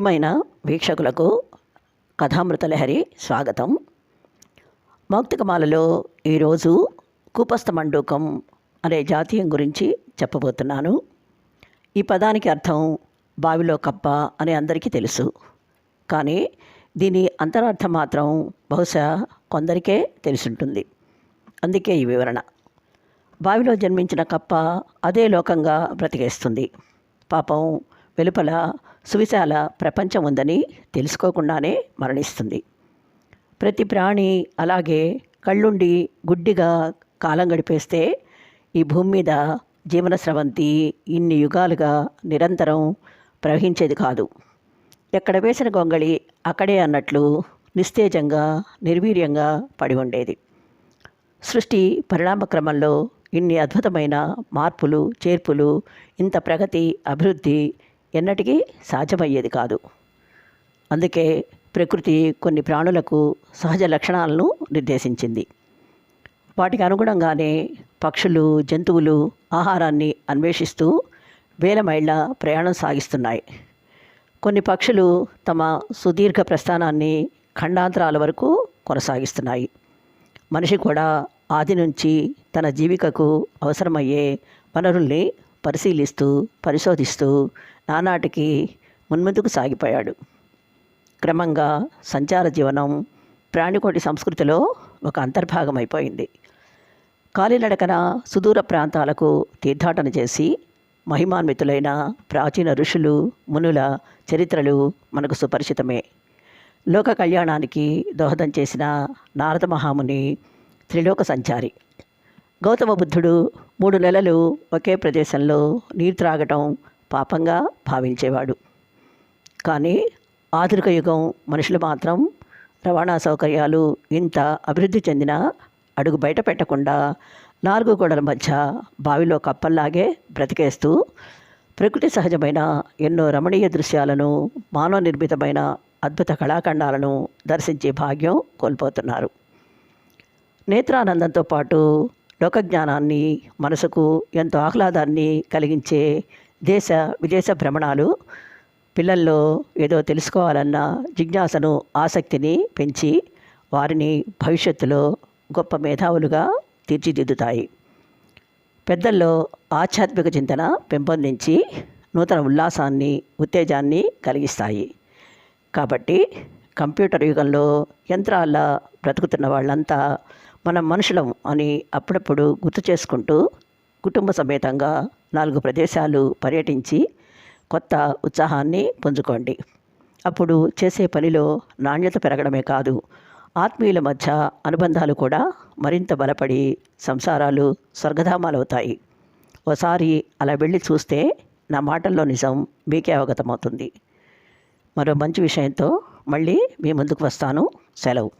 ప్రియమైన వీక్షకులకు కథామృతలహరి స్వాగతం. మౌక్తికమాలలో ఈరోజు కూపస్థ మండూకం అనే జాతీయం గురించి చెప్పబోతున్నాను. ఈ పదానికి అర్థం బావిలో కప్ప అని అందరికీ తెలుసు. కానీ దీని అంతరార్థం మాత్రం బహుశా కొందరికే తెలిసుంటుంది. అందుకే ఈ వివరణ. బావిలో జన్మించిన కప్ప అదే లోకంగా బ్రతికేస్తుంది. పాపం వెలుపల సువిశాల ప్రపంచం ఉందని తెలుసుకోకుండానే మరణిస్తుంది. ప్రతి ప్రాణి అలాగే కళ్ళుండి గుడ్డిగా కాలం గడిపేస్తే ఈ భూమి మీద జీవన స్రవంతి ఇన్ని యుగాలుగా నిరంతరం ప్రవహించేది కాదు. ఎక్కడ వేసిన గొంగళి అక్కడే అన్నట్లు నిస్తేజంగా నిర్వీర్యంగా పడి ఉండేది. సృష్టి పరిణామ క్రమంలో ఇన్ని అద్భుతమైన మార్పులు చేర్పులు, ఇంత ప్రగతి అభివృద్ధి ఎన్నటికీ సాధ్యమయ్యేది కాదు. అందుకే ప్రకృతి కొన్ని ప్రాణులకు సహజ లక్షణాలను నిర్దేశించింది. వాటికి అనుగుణంగానే పక్షులు, జంతువులు ఆహారాన్ని అన్వేషిస్తూ వేల మైళ్ళ ప్రయాణం సాగిస్తున్నాయి. కొన్ని పక్షులు తమ సుదీర్ఘ ప్రస్థానాన్ని ఖండాంతరాల వరకు కొనసాగిస్తున్నాయి. మనిషి కూడా ఆది నుంచి తన జీవికకు అవసరమయ్యే వనరుల్ని పరిశీలిస్తూ పరిశోధిస్తూ నానాటికి మున్ముందుకు సాగిపోయాడు. క్రమంగా సంచార జీవనం ప్రాణికోటి సంస్కృతిలో ఒక అంతర్భాగం అయిపోయింది. కాలినడకన సుదూర ప్రాంతాలకు తీర్థాటన చేసి మహిమాన్వితులైన ప్రాచీన ఋషులు మునుల చరిత్రలు మనకు సుపరిచితమే. లోక కళ్యాణానికి దోహదం చేసిన నారద మహాముని త్రిలోక సంచారి. గౌతమ బుద్ధుడు 3 నెలలు ఒకే ప్రదేశంలో నీరు త్రాగటం పాపంగా భావించేవాడు. కానీ ఆధునిక యుగం మనుషులు మాత్రం రవాణా సౌకర్యాలు ఇంత అభివృద్ధి చెందిన అడుగు బయట పెట్టకుండా 4 గోడల మధ్య బావిలో కప్పల్లాగే బ్రతికేస్తూ ప్రకృతి సహజమైన ఎన్నో రమణీయ దృశ్యాలను, మానవ నిర్మితమైన అద్భుత కళాఖండాలను దర్శించే భాగ్యం కోల్పోతున్నారు. నేత్రానందంతో పాటు లోకజ్ఞానాన్ని, మనసుకు ఎంతో ఆహ్లాదాన్ని కలిగించే దేశ విదేశ భ్రమణాలు పిల్లల్లో ఏదో తెలుసుకోవాలన్న జిజ్ఞాసను, ఆసక్తిని పెంచి వారిని భవిష్యత్తులో గొప్ప మేధావులుగా తీర్చిదిద్దుతాయి. పెద్దల్లో ఆధ్యాత్మిక చింతన పెంపొందించి నూతన ఉల్లాసాన్ని, ఉత్తేజాన్ని కలిగిస్తాయి. కాబట్టి కంప్యూటర్ యుగంలో యంత్రాల బ్రతుకుతున్న వాళ్ళంతా మనం మనుషులం అని అప్పుడప్పుడు గుర్తు చేసుకుంటూ కుటుంబ సమేతంగా 4 ప్రదేశాలు పర్యటించి కొత్త ఉత్సాహాన్ని పుంజుకోండి. అప్పుడు చేసే పనిలో నాణ్యత పెరగడమే కాదు, ఆత్మీయుల మధ్య అనుబంధాలు కూడా మరింత బలపడి సంసారాలు స్వర్గధామాలవుతాయి. ఓసారి అలా వెళ్ళి చూస్తే నా మాటల్లో నిజం మీకే అవగతమవుతుంది. మరో మంచి విషయంతో మళ్ళీ మీ ముందుకు వస్తాను. సెలవు.